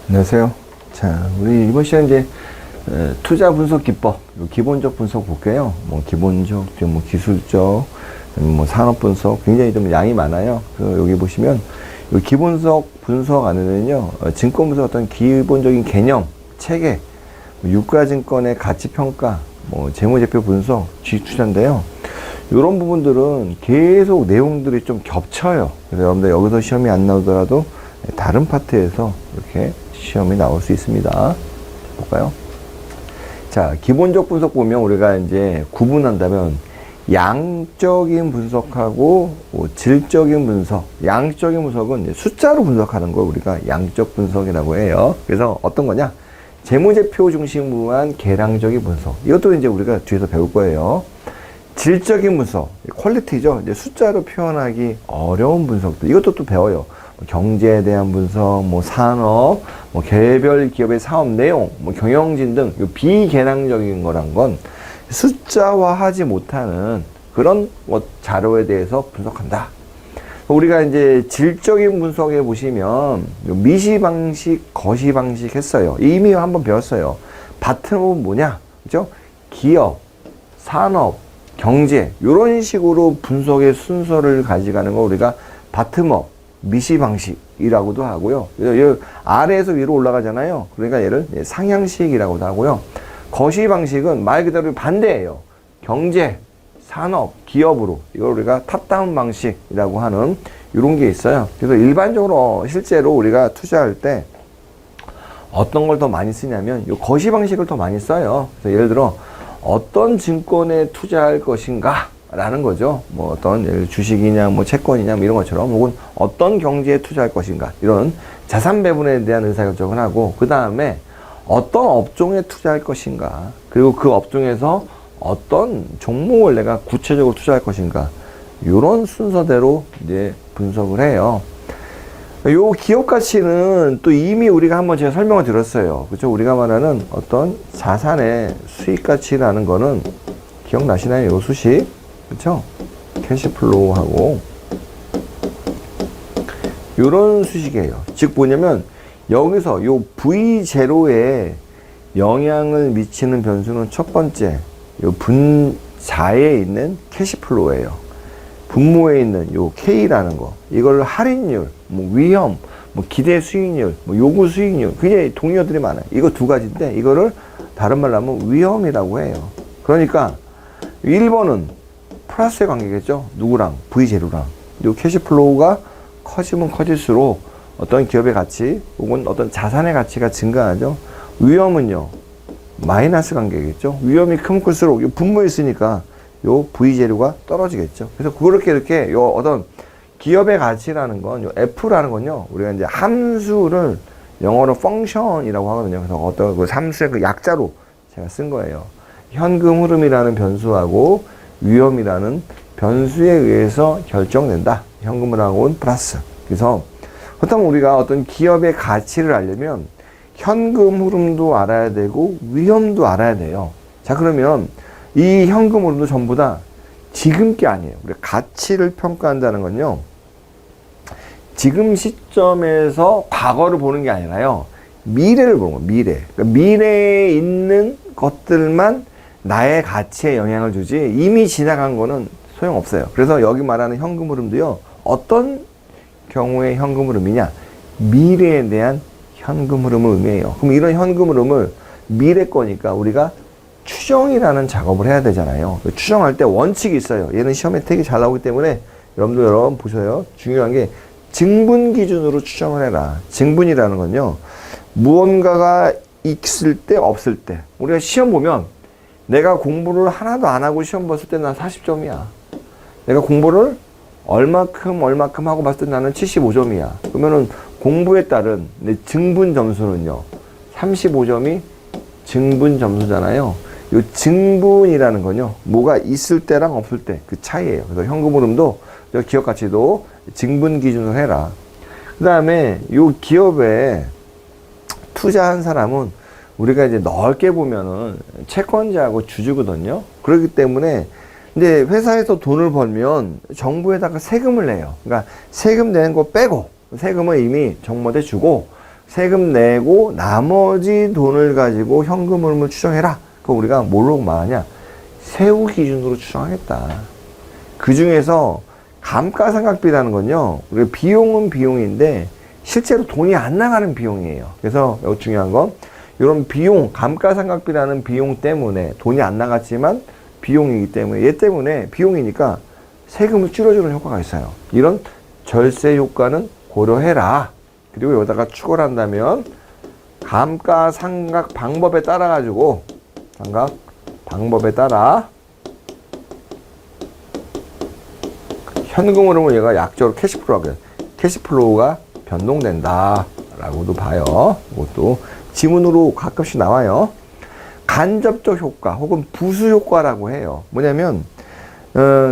안녕하세요. 자, 우리 이번 시간 이제 투자 분석 기법, 기본적 분석 볼게요. 뭐 기본적, 뭐 기술적, 뭐 산업 분석 굉장히 좀 양이 많아요. 그래서 여기 보시면 이 기본적 분석 안에는요, 증권 분석 어떤 기본적인 개념, 체계, 유가증권의 가치 평가, 뭐 재무제표 분석, 주식 투자인데요. 이런 부분들은 계속 내용들이 좀 겹쳐요. 그래서 여러분들 여기서 시험이 안 나오더라도 다른 파트에서 이렇게 시험이 나올 수 있습니다. 볼까요? 자, 기본적 분석 보면 우리가 이제 구분한다면 양적인 분석하고 질적인 분석. 양적인 분석은 이제 숫자로 분석하는 걸 우리가 양적 분석이라고 해요. 그래서 어떤 거냐? 재무제표 중심으로한 계량적인 분석. 이것도 이제 우리가 뒤에서 배울 거예요. 질적인 분석, 퀄리티죠. 이제 숫자로 표현하기 어려운 분석들. 이것도 또 배워요. 경제에 대한 분석, 뭐 산업, 뭐 개별 기업의 사업 내용, 뭐 경영진 등 비계량적인 거란 건 숫자화하지 못하는 그런 자료에 대해서 분석한다. 우리가 이제 질적인 분석에 보시면 미시 방식, 거시 방식 했어요. 이미 한번 배웠어요. 바텀은 뭐냐? 그죠? 기업, 산업, 경제 이런 식으로 분석의 순서를 가져가는 거 우리가 바텀업 미시 방식이라고도 하고요. 아래에서 위로 올라가잖아요. 그러니까 얘를 상향식이라고도 하고요. 거시 방식은 말 그대로 반대예요. 경제, 산업, 기업으로 이걸 우리가 탑다운 방식이라고 하는 이런 게 있어요. 그래서 일반적으로 실제로 우리가 투자할 때 어떤 걸 더 많이 쓰냐면 이 거시 방식을 더 많이 써요. 그래서 예를 들어 어떤 증권에 투자할 것인가 라는 거죠. 뭐 어떤 주식이냐 뭐 채권이냐 뭐 이런 것처럼 혹은 어떤 경제에 투자할 것인가 이런 자산 배분에 대한 의사결정을 하고 그 다음에 어떤 업종에 투자할 것인가 그리고 그 업종에서 어떤 종목을 내가 구체적으로 투자할 것인가 이런 순서대로 이제 분석을 해요. 요 기업 가치는 또 이미 우리가 한번 제가 설명을 드렸어요. 그렇죠? 우리가 말하는 어떤 자산의 수익 가치라는 거는 기억나시나요? 요 수식. 그렇죠? 캐시플로우하고 요런 수식이에요. 즉 뭐냐면 여기서 요 V0에 영향을 미치는 변수는 첫 번째 요 분자에 있는 캐시플로우예요. 분모에 있는 요 K라는 거 이걸 할인율, 뭐 위험, 뭐 기대 수익률, 뭐 요구 수익률 굉장히 동의어들이 많아요. 이거 두 가지인데 이거를 다른 말로 하면 위험이라고 해요. 그러니까 1번은 플러스의 관계겠죠. 누구랑? V0랑. 요 캐시플로우가 커지면 커질수록 어떤 기업의 가치 혹은 어떤 자산의 가치가 증가하죠. 위험은요. 마이너스 관계겠죠. 위험이 크면 클수록 요 분모에 있으니까 요 V0가 떨어지겠죠. 그래서 그렇게 이렇게 요 어떤 기업의 가치라는 건 요 F라는 건요. 우리가 이제 함수를 영어로 function이라고 하거든요. 그래서 어떤 그 함수의 그 약자로 제가 쓴 거예요. 현금 흐름이라는 변수하고 위험이라는 변수에 의해서 결정된다. 현금 흐름하고는 플러스. 그래서 그렇다면 우리가 어떤 기업의 가치를 알려면 현금 흐름도 알아야 되고 위험도 알아야 돼요. 자, 그러면 이 현금 흐름도 전부 다 지금 게 아니에요. 우리가 가치를 평가한다는 건요. 지금 시점에서 과거를 보는 게 아니라요. 미래를 보는 거예요. 미래. 그러니까 미래에 있는 것들만 나의 가치에 영향을 주지 이미 지나간 거는 소용없어요. 그래서 여기 말하는 현금 흐름도요. 어떤 경우의 현금 흐름이냐? 미래에 대한 현금 흐름을 의미해요. 그럼 이런 현금 흐름을 미래 거니까 우리가 추정이라는 작업을 해야 되잖아요. 추정할 때 원칙이 있어요. 얘는 시험에 되게 잘 나오기 때문에 여러분 보셔요. 중요한 게 증분 기준으로 추정을 해라. 증분이라는 건요. 무언가가 있을 때 없을 때 우리가 시험 보면 내가 공부를 하나도 안 하고 시험 봤을 때 난 40점이야. 내가 공부를 얼마큼 하고 봤을 때 나는 75점이야. 그러면은 공부에 따른 내 증분 점수는요. 35점이 증분 점수잖아요. 이 증분이라는 건요. 뭐가 있을 때랑 없을 때 그 차이예요. 그래서 현금 흐름도 기업 가치도 증분 기준으로 해라. 그 다음에 이 기업에 투자한 사람은 우리가 이제 넓게 보면은 채권자하고 주주거든요. 그렇기 때문에 이제 회사에서 돈을 벌면 정부에다가 세금을 내요. 그러니까 세금 내는 거 빼고 세금은 이미 정부한테 주고 세금 내고 나머지 돈을 가지고 현금 흐름을 추정해라. 그거 우리가 뭘로 말하냐? 세후 기준으로 추정하겠다. 그 중에서 감가상각비라는 건요, 우리가 비용은 비용인데 실제로 돈이 안 나가는 비용이에요. 그래서 여기 중요한 건 이런 비용, 감가상각비라는 비용 때문에 돈이 안 나갔지만 비용이기 때문에 얘 때문에 비용이니까 세금을 줄여주는 효과가 있어요. 이런 절세 효과는 고려해라. 그리고 여기다가 추가를 한다면 감가상각 방법에 따라 가지고 상각 방법에 따라 현금 흐름을 얘가 약적으로 캐시플로우가 캐시플로우가 변동된다 라고도 봐요. 이것도 지문으로 가끔씩 나와요. 간접적 효과 혹은 부수 효과라고 해요. 뭐냐면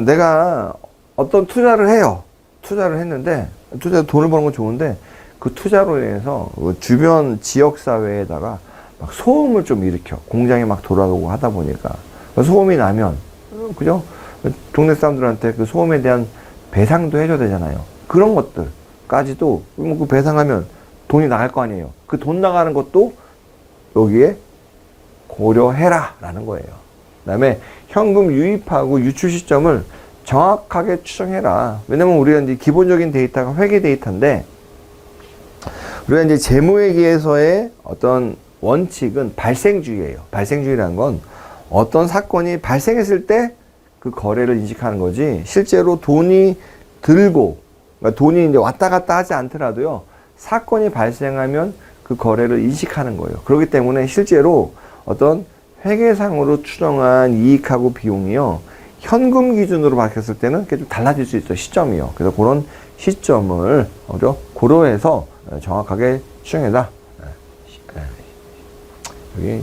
내가 어떤 투자를 해요. 투자를 했는데 돈을 버는 건 좋은데 그 투자로 인해서 주변 지역사회에다가 막 소음을 좀 일으켜. 공장이 막 돌아가고 하다 보니까 소음이 나면 그죠? 동네 사람들한테 그 소음에 대한 배상도 해줘야 되잖아요. 그런 것들까지도 그 배상하면 돈이 나갈 거 아니에요. 그 돈 나가는 것도 여기에 고려해라 라는 거예요. 그 다음에 현금 유입하고 유출 시점을 정확하게 추정해라. 왜냐면 우리가 이제 기본적인 데이터가 회계 데이터인데 우리가 이제 재무회계에서의 어떤 원칙은 발생주의예요. 발생주의라는 건 어떤 사건이 발생했을 때 그 거래를 인식하는 거지 실제로 돈이 들고 그러니까 돈이 이제 왔다 갔다 하지 않더라도요 사건이 발생하면 그 거래를 인식하는 거예요. 그렇기 때문에 실제로 어떤 회계상으로 추정한 이익하고 비용이요 현금 기준으로 밝혔을 때는 좀 달라질 수 있어요. 시점이요. 그래서 그런 시점을 고려해서 정확하게 추정해라. 여기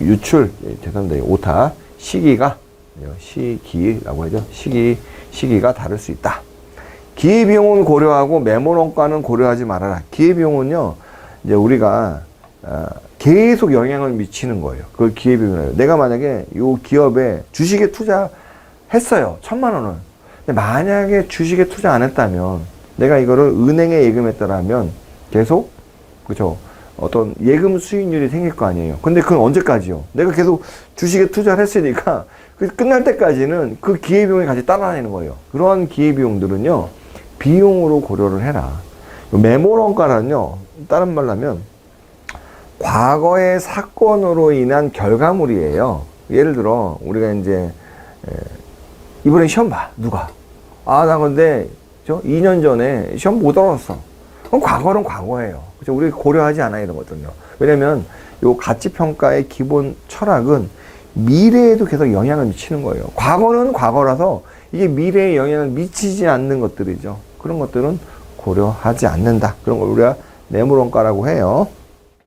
유출 죄송합니다. 오타 시기가 시기라고 하죠. 시기가 다를 수 있다. 기회비용은 고려하고 매몰원가는 고려하지 말아라. 기회비용은요, 이제 우리가 계속 영향을 미치는 거예요. 그걸 기회비용이에요. 내가 만약에 이 기업에 주식에 투자했어요. 1,000,000원을. 근데 만약에 주식에 투자 안 했다면, 내가 이거를 은행에 예금했더라면 계속, 그죠? 어떤 예금 수익률이 생길 거 아니에요. 근데 그건 언제까지요? 내가 계속 주식에 투자를 했으니까 끝날 때까지는 그 기회비용이 같이 따라다니는 거예요. 그러한 기회비용들은요, 비용으로 고려를 해라. 매몰원가는요, 다른 말로 하면, 과거의 사건으로 인한 결과물이에요. 예를 들어, 우리가 이제, 이번에 시험 봐. 누가? 나 근데, 2년 전에 시험 못 알았어. 그럼 과거는 과거예요. 그죠? 우리 고려하지 않아요, 이런 것들은요. 왜냐면, 요 가치평가의 기본 철학은 미래에도 계속 영향을 미치는 거예요. 과거는 과거라서 이게 미래에 영향을 미치지 않는 것들이죠. 그런 것들은 고려하지 않는다. 그런 걸 우리가 매몰원가라고 해요.